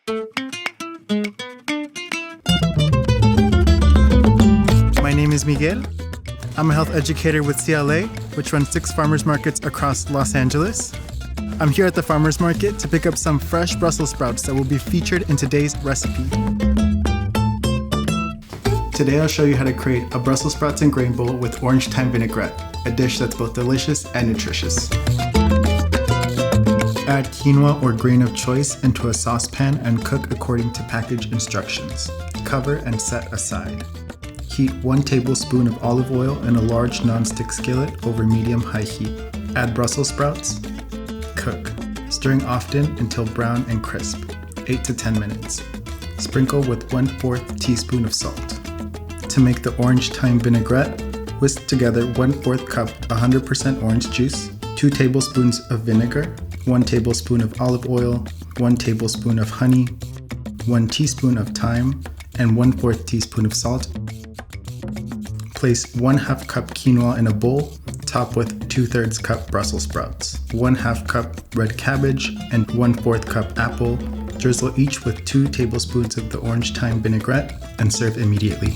My name is Miguel. I'm a health educator with CLA, which runs 6 farmers markets across Los Angeles. I'm here at the farmers market to pick up some fresh Brussels sprouts that will be featured in today's recipe. Today I'll show you how to create a Brussels sprouts and grain bowl with orange thyme vinaigrette, a dish that's both delicious and nutritious. Add quinoa or grain of choice into a saucepan and cook according to package instructions. Cover and set aside. Heat 1 tablespoon of olive oil in a large non-stick skillet over medium-high heat. Add Brussels sprouts. Cook, stirring often until brown and crisp, 8 to 10 minutes. Sprinkle with 1/4 teaspoon of salt. To make the orange thyme vinaigrette, whisk together 1/4 cup 100% orange juice, 2 tablespoons of vinegar, 1 tablespoon of olive oil, 1 tablespoon of honey, 1 teaspoon of thyme, and 1/4 teaspoon of salt. Place 1/2 cup quinoa in a bowl, top with 2/3 cup Brussels sprouts, 1/2 cup red cabbage, and 1/4 cup apple. Drizzle each with 2 tablespoons of the orange thyme vinaigrette and serve immediately.